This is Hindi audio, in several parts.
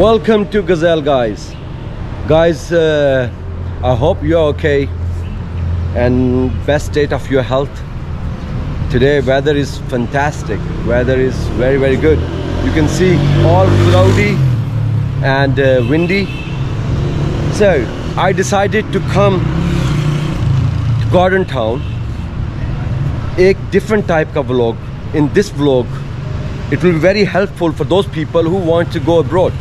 Welcome to Gazelle, guys. I hope you are okay and best state of your health. Today weather is fantastic. Weather is very good. You can see all cloudy and windy. So I decided to come to Garden Town. A different type of vlog. In this vlog, it will be very helpful for those people who want to go abroad.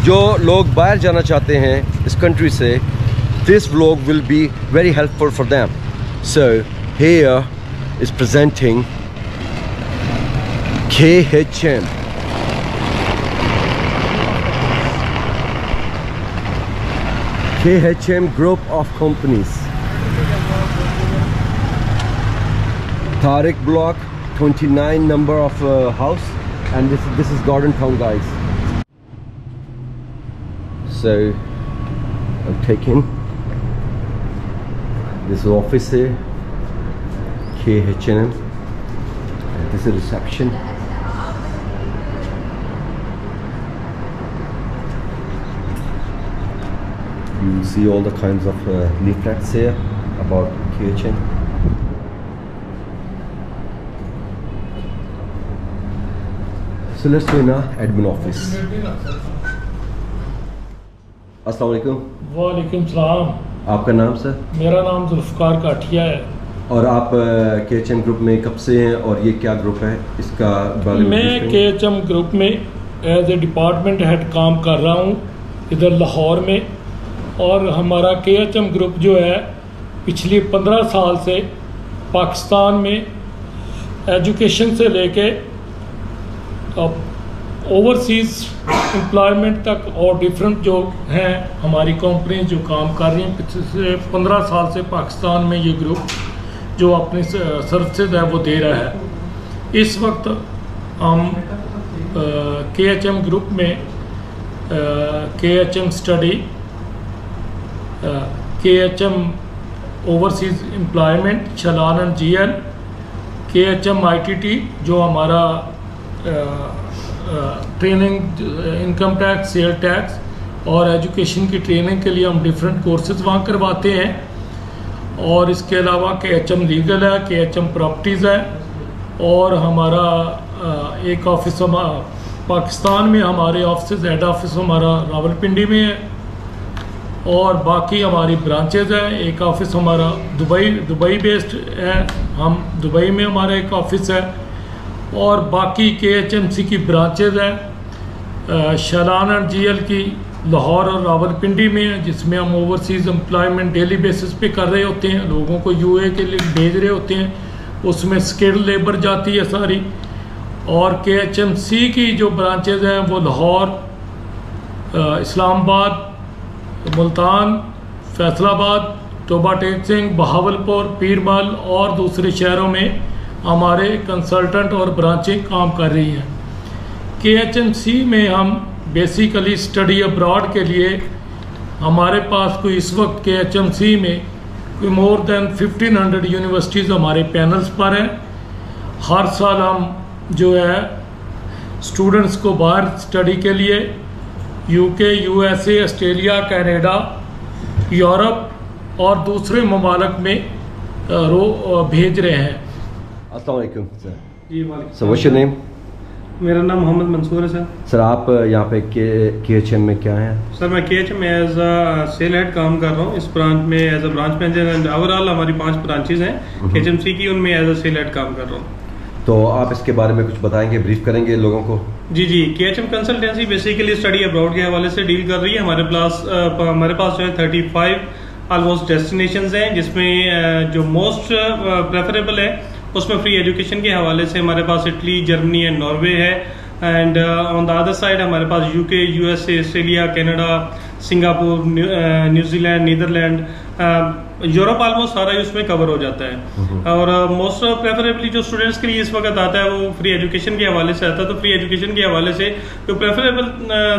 जो लोग बाहर जाना चाहते हैं इस कंट्री से, this vlog will be very helpful for them. So here is presenting KHM. KHM group of companies. Tariq Block 29 number of house, and this is Garden Town, guys. So I'm taking this office here, KHM, and this is reception. You will see all the kinds of leaflets here about KHM. So let's go in our admin office. अस्सलाम वालेकुम। वालेकुम सलाम। आपका नाम सर? मेरा नाम जुल्फकार काठिया है। और आप KHM ग्रुप में कब से हैं और ये क्या ग्रुप है, इसका बारे में? मैं KHM ग्रुप में एज ए डिपार्टमेंट हेड काम कर रहा हूँ इधर लाहौर में। और हमारा KHM ग्रुप जो है पिछले 15 साल से पाकिस्तान में एजुकेशन से लेके ओवरसीज़ एम्प्लॉयमेंट तक और डिफरेंट जो हैं हमारी कंपनी जो काम कर रही हैं पिछले 15 साल से पाकिस्तान में ये ग्रुप जो अपनी सर्विसेज है वो दे रहा है। इस वक्त हम KHM ग्रुप में KHM study, KHM overseas employment, Shalan and GL, KHM ITT जो हमारा training income tax, sale tax और एजुकेशन की ट्रेनिंग के लिए हम डिफरेंट कोर्सेज वहाँ करवाते हैं। और इसके अलावा KHM लीगल है, KHM प्रॉपर्टीज़ है। और हमारा एक ऑफिस पाकिस्तान में, हमारे ऑफिस हेड ऑफिस हमारा रावलपिंडी में है और बाकी हमारी ब्रांचेज हैं। एक ऑफिस हमारा दुबई बेस्ड है, हम दुबई में हमारा एक ऑफिस है। और बाकी KHMC की ब्रांचेज हैं शलान एंड GL की लाहौर और रावलपिंडी में है, जिसमें हम ओवरसीज़ एम्प्लॉयमेंट डेली बेसिस पे कर रहे होते हैं, लोगों को UAE के लिए भेज रहे होते हैं, उसमें स्किल्ड लेबर जाती है सारी। और KHMC की जो ब्रांचेज हैं वो लाहौर, इस्लामाबाद, मुल्तान, फैसलाबाद, टोबा टेक सिंह, बहावलपुर, पीरमल और दूसरे शहरों में हमारे कंसल्टेंट और ब्रांचें काम कर रही हैं। KHMC में हम बेसिकली स्टडी अब्रॉड के लिए हमारे पास कोई इस वक्त KHMC में कोई मोर देन 1500 यूनिवर्सिटीज़ हमारे पैनल्स पर हैं। हर साल हम जो है स्टूडेंट्स को बाहर स्टडी के लिए UK, USA, Australia, Canada, Europe और दूसरे ममालिक में भेज रहे हैं। अस्सलाम वालेकुम सर। जी वालेकुम। Sir what's your name? मेरा नाम मोहम्मद मंसूर है सर। सर आप यहाँ पे KHM में क्या है? सर मैं KHM में एज अ सेल हेड काम कर रहा हूँ इस ब्रांच में as a branch manager. And overall हमारी 5 ब्रांचेज हैं KHMC की, उनमें एज अ सेल हेड काम कर रहा हूँ। तो आप इसके बारे में कुछ बताएंगे, ब्रीफ करेंगे लोगों को? जी KHM consultancy basically study abroad के हवाले से डील कर रही है। हमारे पास जो है 35 ऑलमोस्ट डेस्टिनेशंस हैं, जिसमें जो मोस्ट प्रेफरेबल है उसमें फ्री एजुकेशन के हवाले से हमारे पास इटली, जर्मनी एंड नॉर्वे है। And on the other side हमारे पास UK, USA, Australia, Canada, Singapore, New Zealand, Netherlands, Europe almost सारा ही उसमें कवर हो जाता है। और मोस्ट प्रेफरेबली जो स्टूडेंट्स के लिए इस वक्त आता है वो फ्री एजुकेशन के हवाले से आता है। तो फ्री एजुकेशन के हवाले से जो प्रेफरेबल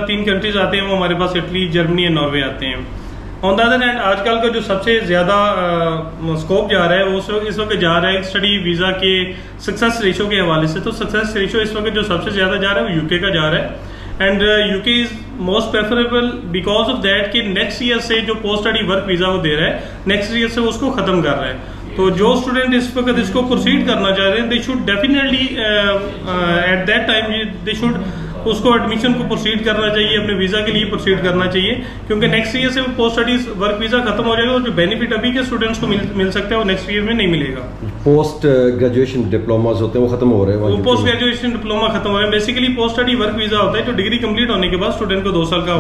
3 कंट्रीज आते हैं वो हमारे पास इटली, जर्मनी एंड नॉर्वे आते हैं। ऑन द अदर हैंड आजकल का जो सबसे ज़्यादा स्कोप जा रहा है वो इस वक्त जा रहा है स्टडी वीज़ा के सक्सेस रेशो के हवाले से। तो सक्सेस रेशो इस वक्त जो सबसे ज़्यादा जा रहा है वो यूके का जा रहा है। And UK is most preferable because of that कि नेक्स्ट ईयर से जो पोस्ट स्टडी वर्क वीजा वो दे रहा है, नेक्स्ट ईयर से उसको खत्म कर रहा है। तो जो स्टूडेंट इस वक्त इसको प्रोसीड करना चाह रहे हैं, they should definitely at that time they should उसको एडमिशन को प्रोसीड करना चाहिए, अपने वीजा के लिए प्रोसीड करना चाहिए, क्योंकि नेक्स्ट ईयर से पोस्ट स्टडीज वर्क वीजा खत्म हो जाएगा और जो बेनिफिट अभी के स्टूडेंट्स को मिल सकता है वो नेक्स्ट ईयर में नहीं मिलेगा। पोस्ट ग्रेजुएशन डिप्लोमास होते हैं वो खत्म हो रहे हैं, पोस्ट ग्रेजुएशन डिप्लोमा खत्म हो रहे हैं। Basically post study work visa होता है जो डिग्री कंप्लीट होने के बाद स्टूडेंट को 2 साल का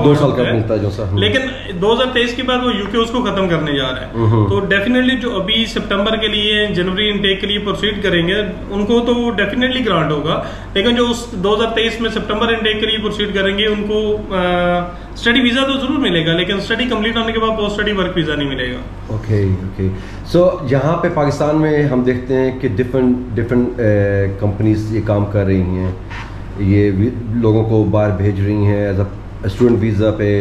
मिलता है जो सर, लेकिन 2023 के बाद वो यूके उसको खत्म करने जा रहा है। तो डेफिनेटली जो अभी सितंबर के लिए, जनवरी इनटेक के लिए प्रोसीड करेंगे उनको तो डेफिनेटली ग्रांट होगा, लेकिन जो उस 2023 में सितंबर इनटेक के लिए प्रोसीड करेंगे उनको स्टडी वीजा तो जरूर मिलेगा, लेकिन स्टडी कंप्लीट होने के बाद पोस्ट स्टडी वर्क वीजा नहीं मिलेगा। ओके। सो यहाँ पे पाकिस्तान में हम देखते हैं कि डिफरेंट कंपनीज ये काम कर रही हैं, ये लोगों को बाहर भेज रही हैं एज अ स्टूडेंट वीज़ा पे,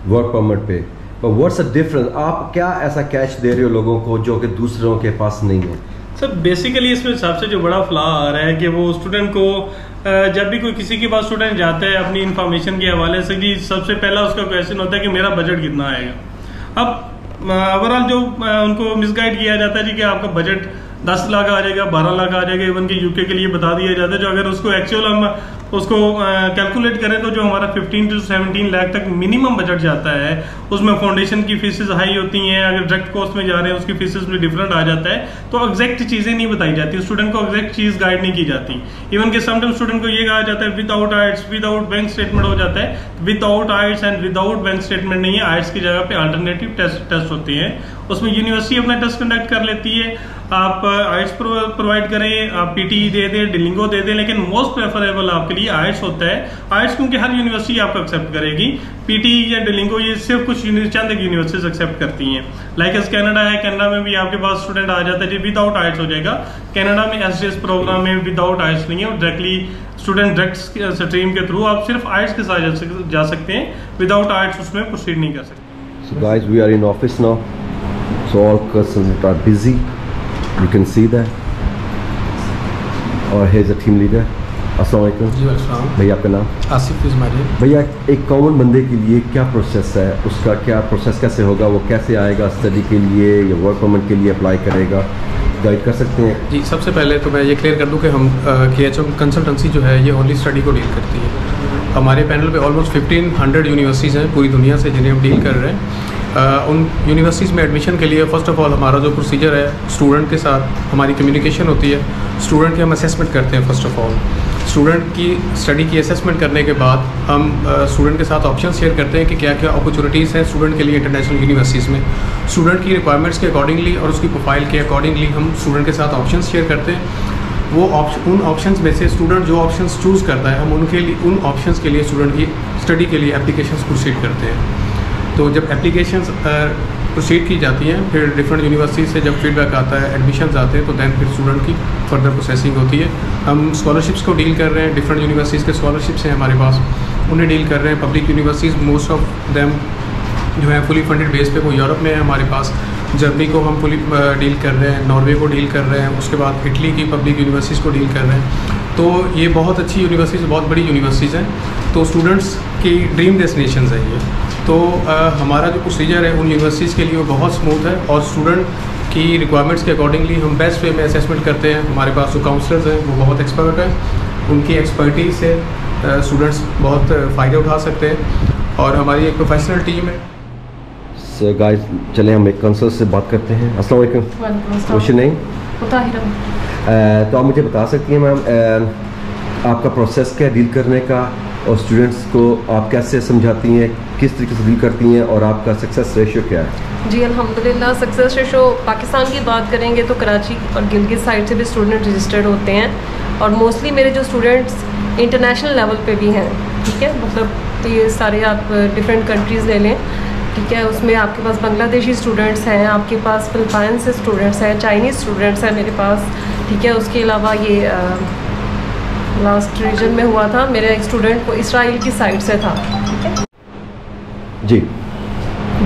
वर्क परमिट पे। बट व्हाट्स द डिफरेंस, आप क्या ऐसा कैश दे रहे हो लोगों को जो कि दूसरों के पास नहीं है? सर बेसिकली इसमें सबसे जो बड़ा फ्लॉ आ रहा है कि वो स्टूडेंट को जब भी कोई किसी के पास स्टूडेंट जाता है अपनी इन्फॉर्मेशन के हवाले से, जी सबसे पहला उसका क्वेश्चन होता है कि मेरा बजट कितना आएगा। अब ओवरऑल जो उनको मिसगाइड किया जाता है जी कि आपका बजट 10 लाख आ जाएगा, 12 लाख आ जाएगा, इवन कि यूके के लिए बता दिया जाता है। जो अगर उसको एक्चुअल हम उसको कैलकुलेट करें तो जो हमारा 15 to 17 लाख तक मिनिमम बजट जाता है, उसमें फाउंडेशन की फीसेस हाई होती हैं, अगर डायरेक्ट कोर्स में जा रहे हैं उसकी फीसेस में डिफरेंट आ जाता है। तो एग्जैक्ट चीजें नहीं बताई जाती, स्टूडेंट को एग्जैक्ट चीज गाइड नहीं की जाती। इवन कि समटाइम स्टूडेंट को ये कहा जाता है विदाउट आइट्स, विदाउट बैंक स्टेटमेंट हो जाता है, without आइट्स and without bank statement नहीं है। आइट्स की जगह पे अल्टरनेटिव टेस्ट होते हैं, उसमें यूनिवर्सिटी अपना टेस्ट कंडक्ट कर लेती है। आप आइट्स प्रोवाइड करें, आप पीटी दे दें, डिलिंगो दे दें, लेकिन मोस्ट प्रेफरेबल आपके लिए आइट्स होता है। आइट्स क्योंकि हर यूनिवर्सिटी आपको एक्सेप्ट करेगी, पीटी या डिलिंगो ये सिर्फ कुछ चंद यूनिवर्सिटीज एक्सेप्ट करती हैं। लाइक एस कनाडा है, कनाडा में भी आपके पास स्टूडेंट आ जाता है जी विदाउट आइट्स हो जाएगा। कनाडा में एसडीएस प्रोग्राम में विदाउट आइट्स नहीं है, डायरेक्टली स्टूडेंट डायरेक्ट स्ट्रीम के थ्रू आप सिर्फ आइट्स के साथ जा सकते हैं, विदाउट आइट्स उसमें प्रोसीड नहीं कर सकते। So guys, we are in office now, so all persons are busy, you can see that. और here's the team leader. अस्सलाम वालेकुम। जी अस्सलाम। भैया आपका नाम? आसिफ इस्माइल। भैया एक कॉमन बंदे के लिए क्या प्रोसेस है, उसका क्या प्रोसेस कैसे होगा, वो कैसे आएगा स्टडी के लिए या वर्क परमिट के लिए अप्लाई करेगा, गाइड कर सकते हैं? जी सबसे पहले तो मैं ये क्लियर कर दूं कि हम KHM कंसल्टेंसी जो है ये ओनली स्टडी को डील करती है। हमारे पैनल पे ऑलमोस्ट 1500 यूनिवर्सिटीज़ हैं पूरी दुनिया से जिन्हें हम डील कर रहे हैं। उन यूनिवर्सिटीज़ में एडमिशन के लिए फ़र्स्ट ऑफ ऑल हमारा जो प्रोसीजर है, स्टूडेंट के साथ हमारी कम्युनिकेशन होती है, स्टूडेंट की हम असेसमेंट करते हैं। फ़र्स्ट ऑफ ऑल स्टूडेंट की स्टडी की असेसमेंट करने के बाद हम स्टूडेंट के साथ ऑप्शन शेयर करते हैं कि क्या क्या अपॉर्चुनिटीज़ हैं स्टूडेंट के लिए इंटरनेशनल यूनिवर्सिटीज़ में। स्टूडेंट की रिक्वायरमेंट्स के अकॉर्डिंगली और उसकी प्रोफाइल के अकॉर्डिंगली हम स्टूडेंट के साथ ऑप्शन शेयर करते हैं। वो उन ऑप्शंस में से स्टूडेंट जो ऑप्शंस चूज़ करता है, हम उनके लिए उन ऑप्शंस के लिए स्टूडेंट की स्टडी के लिए एप्लीकेशंस प्रोसीड करते हैं। तो जब एप्लीकेशंस प्रोसीड की जाती हैं, फिर डिफरेंट यूनिवर्सिटी से जब फीडबैक आता है, एडमिशन्स आते हैं, तो दैन फिर स्टूडेंट की फर्दर प्रोसेसिंग होती है। हम स्कॉलरशिप्स को डील कर रहे हैं, डिफरेंट यूनिवर्सिटीज़ के स्कॉलरशिप्स हैं हमारे पास, उन्हें डील कर रहे हैं। Public universities most of them जो है फुली फंडेड बेस पे वो यूरोप में है हमारे पास। जर्मनी को हम फुली डील कर रहे हैं, नॉर्वे को डील कर रहे हैं, उसके बाद इटली की पब्लिक यूनिवर्सिटीज़ को डील कर रहे हैं। तो ये बहुत अच्छी यूनिवर्सिटीज़, बहुत बड़ी यूनिवर्सिटीज़ हैं, तो स्टूडेंट्स की ड्रीम डेस्टिनेशन है ये। तो हमारा जो प्रोसीजर है उन यूनिवर्सिटीज़ के लिए वो बहुत स्मूथ है और स्टूडेंट की रिक्वायरमेंट्स के अकॉर्डिंगली हम बेस्ट वे में असेसमेंट करते हैं। हमारे पास जो काउंसलर्स हैं वो बहुत एक्सपर्ट हैं, उनकी एक्सपर्टीज़ से स्टूडेंट्स बहुत फ़ायदे उठा सकते हैं और हमारी एक प्रोफेशनल टीम है। So guys, चलें हम एक काउंसलर से बात करते हैं। अस्सलाम वालेकुम। What's your name? तो आप मुझे बता सकती हैं मैम आपका प्रोसेस क्या डील करने का, और स्टूडेंट्स को आप कैसे समझाती हैं, किस तरीके से डील करती हैं, और आपका सक्सेस रेशियो क्या है? जी अल्हम्दुलिल्लाह सक्सेस रेशो पाकिस्तान की बात करेंगे तो कराची और गिलगित साइड से भी स्टूडेंट रजिस्टर्ड होते हैं, और मोस्टली मेरे जो स्टूडेंट्स इंटरनेशनल लेवल पे भी हैं, ठीक है। मतलब ये सारे आप डिफरेंट कंट्रीज़ ले लें, ठीक है, उसमें आपके पास बांग्लादेशी स्टूडेंट्स हैं, आपके पास फिलिपाइन से स्टूडेंट्स हैं, चाइनीज़ स्टूडेंट्स हैं मेरे पास, ठीक है। उसके अलावा ये लास्ट रीजन में हुआ था, मेरा एक स्टूडेंट को इसराइल की साइड से था, ठीक है जी।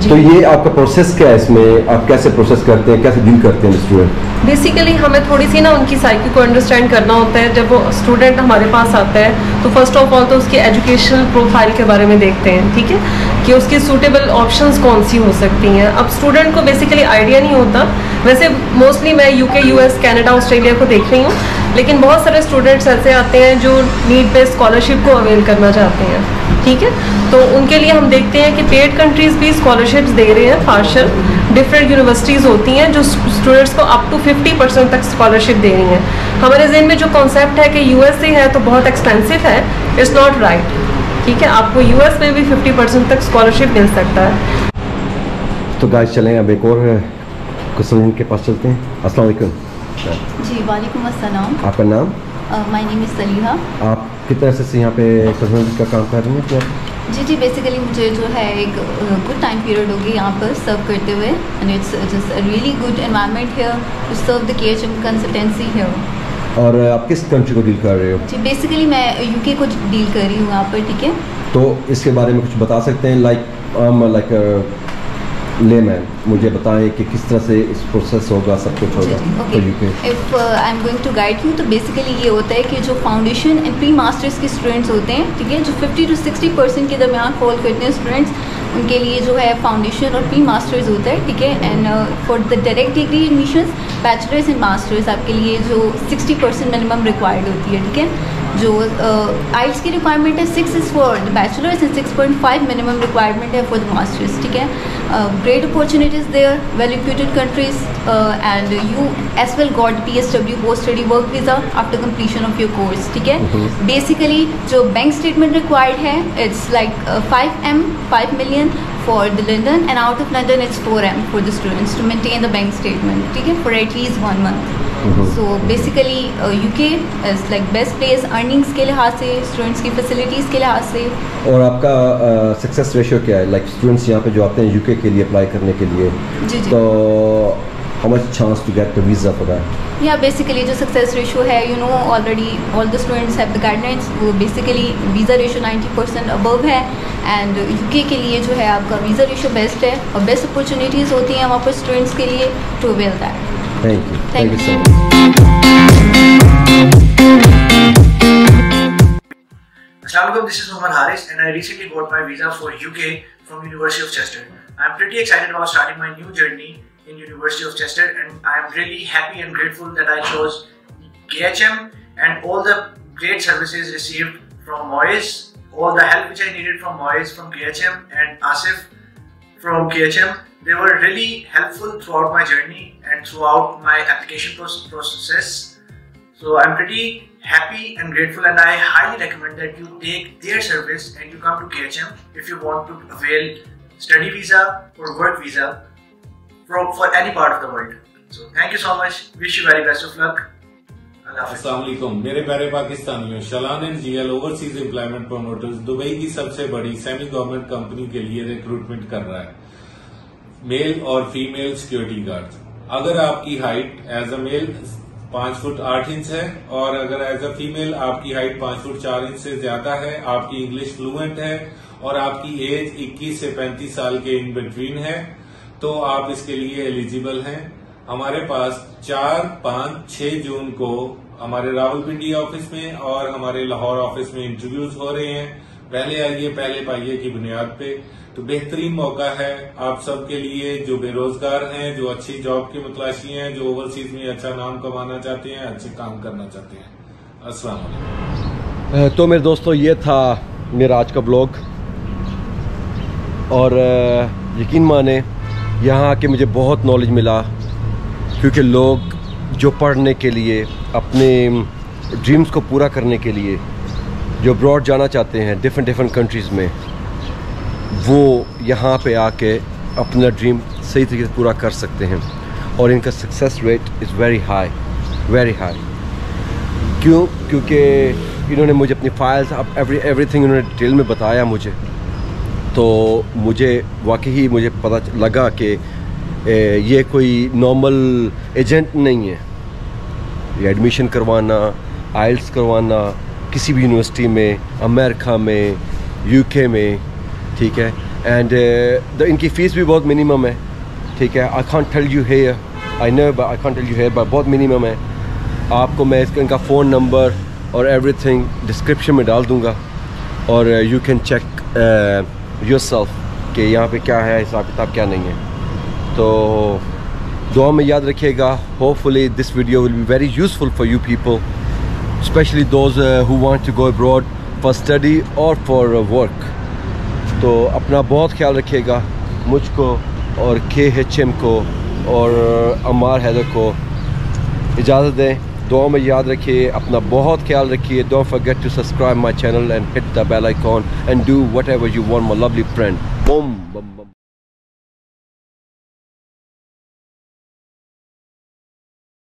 तो ये आपका प्रोसेस क्या है, इसमें आप कैसे प्रोसेस करते हैं, कैसे डील करते हैं स्टूडेंट? बेसिकली हमें थोड़ी सी ना उनकी साइकी को अंडरस्टैंड करना होता है। जब वो स्टूडेंट हमारे पास आता है तो फर्स्ट ऑफ ऑल तो उसकी एजुकेशनल प्रोफाइल के बारे में देखते हैं, ठीक है, कि उसकी सूटेबल ऑप्शंस कौन सी हो सकती हैं। अब स्टूडेंट को बेसिकली आइडिया नहीं होता, वैसे मोस्टली मैं यूके, यूएस, कनाडा, ऑस्ट्रेलिया को देख रही हूँ, लेकिन बहुत सारे स्टूडेंट्स ऐसे आते हैं जो नीड बेस्ड स्कॉलरशिप को अवेल करना चाहते हैं, ठीक है। तो उनके लिए हम देखते हैं कि पेड कंट्रीज़ भी स्कॉलरशिप्स दे रहे हैं पार्शल। डिफरेंट यूनिवर्सिटीज़ होती हैं जो स्टूडेंट्स को अप टू 50% तक स्कॉलरशिप दे रही हैं। हमारे ज़हन में जो कॉन्सेप्ट है कि यूएसए है तो बहुत एक्सपेंसिव है, इट्स नॉट राइट, ठीक है। आपको यूएस में भी 50% तक स्कॉलरशिप मिल सकता है। तो गाइस चलें अब एक और क्वेश्चन के पास चलते हैं। अस्सलाम वालेकुम। जी वालेकुम अस्सलाम। आपका नाम? My name is Saliha. आप कितने अरसे से यहाँ पे कस्टमर का काम कर रही हैं? क्या जी बेसिकली मुझे जो है एक गुड टाइम पीरियड होगी यहाँ पर सर्व करते हुए, and it's just a really good environment here to serve the KHM consultancy here. और आप किस कंट्री को डील कर रहे हो? जी बेसिकली मैं यूके को डील कर रही हूँ यहाँ पर, ठीक है। तो इसके बारे में कुछ बता सकते हैं? लाइक लेमैन मुझे बताएं कि किस तरह से इस प्रोसेस होगा, सब कुछ होगा। If I am going to guide you, तो बेसिकली ये होता है कि जो फाउंडेशन एंड प्री मास्टर्स के स्टूडेंट्स होते हैं, ठीक है, जो 50 to 60% के दरमियान फॉल करते हैं स्टूडेंट्स, उनके लिए जो है फाउंडेशन और प्री मास्टर्स होता है, ठीक है। And for the direct degree admissions, bachelors and masters, आपके लिए जो 60% मिनिमम रिक्वायर्ड होती है, ठीक है। जो आइल्स की रिक्वायरमेंट है 6 is for the bachelors and 6.5 minimum requirement है फॉर द मास्टर्स, ठीक है। Great opportunities there, well reputed countries, and you as well got PSW post study work visa after completion of your course, ठीक है। बेसिकली जो बैंक स्टेटमेंट रिक्वायर्ड है, it's like 5 million for the London, and out of London it's 4M for the students to maintain the bank statement, ठीक है, for at least 1 month. So basically UK is like best place earnings के लिहाज से, स्टूडेंट्स की फैसिलिटीज़ के लिहाज से। और आपका सक्सेस रेशियो क्या है? लाइक स्टूडेंट्स यहाँ पे जो आते हैं यूके के लिए अप्लाई करने के लिए, जी तो how much chance to get the visa for that? Yeah, basically जो सक्सेस रेशियो है, you know already all the students have the guidelines, वो बेसिकली वीज़ा रेशियो 90% अबव है, एंड यूके के लिए जो है आपका वीज़ा रेशियो बेस्ट है और बेस्ट अपॉर्चुनिटीज़ होती हैं वहाँ पर स्टूडेंट्स के लिए to avail that. Thank you so much. Assalamualaikum, this is Mohammad Haris and I recently got my visa for UK from University of Chester. I am pretty excited about starting my new journey in University of Chester, and I am really happy and grateful that I chose KHM and all the great services received from Moyes, all the help which I needed from Moyes, from KHM, and Asif from KHM. They were really helpful throughout my journey and throughout my application process. So I'm pretty happy and grateful, and I highly recommend that you take their service and you come to KHM if you want to avail study visa or work visa for any part of the world. So thank you so much. Wish you very best of luck. अस्सलाम वालेकुम मेरे प्यारे पाकिस्तानियों, Shalan and GL overseas employment promoters Dubai की सबसे बड़ी सेमी गवर्नमेंट कंपनी के लिए रिक्रूटमेंट कर रहा है, मेल और फीमेल सिक्योरिटी गार्ड। अगर आपकी height as a male 5 foot 8 inch है और अगर एज अ फीमेल आपकी हाइट 5 फुट 4 इंच से ज्यादा है, आपकी इंग्लिश फ्लुएंट है और आपकी एज 21 से 35 साल के इन बिटवीन है, तो आप इसके लिए एलिजिबल हैं। हमारे पास 4, 5, 6 जून को हमारे रावलपिंडी ऑफिस में और हमारे लाहौर ऑफिस में इंटरव्यूज हो रहे हैं। पहले आइए पहले पाइए की बुनियाद पे, तो बेहतरीन मौका है आप सब के लिए जो बेरोजगार हैं, जो अच्छी जॉब की मुतलाशी हैं, जो ओवरसीज में अच्छा नाम कमाना चाहते हैं, अच्छे काम करना चाहते हैं। अस्सलाम वालेकुम। तो मेरे दोस्तों, ये था मेरा आज का ब्लॉग, और यकीन माने यहाँ आके मुझे बहुत नॉलेज मिला, क्योंकि लोग जो पढ़ने के लिए, अपने ड्रीम्स को पूरा करने के लिए जो अब्रॉड जाना चाहते हैं डिफरेंट कंट्रीज़ में, वो यहाँ पे आके अपना ड्रीम सही तरीके से पूरा कर सकते हैं, और इनका success rate is very high, very high. क्यों? क्योंकि इन्होंने मुझे अपनी फाइल्स एवरीथिंग इन्होंने डिटेल में बताया मुझे, तो मुझे वाकई मुझे पता लगा कि ये कोई नॉर्मल एजेंट नहीं है। ये एडमिशन करवाना, आइल्स करवाना किसी भी यूनिवर्सिटी में, अमेरिका में, यूके में, ठीक है, एंड इनकी फ़ीस भी बहुत मिनिमम है, ठीक है। I can't tell you here I know but I can't tell you here, but बहुत मिनिमम है। आपको मैं इनका फ़ोन नंबर और एवरीथिंग डिस्क्रिप्शन में डाल दूँगा, और यू कैन चेक योरसेल्फ कि यहाँ पे क्या है, हिसाब किताब क्या नहीं है। तो दुआ में याद रखिएगा। Hopefully this video will be very useful for you people, specially those who want to go abroad for study और फॉर वर्क। तो अपना बहुत ख्याल रखिएगा। मुझको और KHM को और अम्मार हैदर को इजाज़त दें। दुआ में याद रखिए, अपना बहुत ख्याल रखिए। Don't forget to subscribe my channel and hit the bell icon and do whatever you want my lovely friend. बम बम।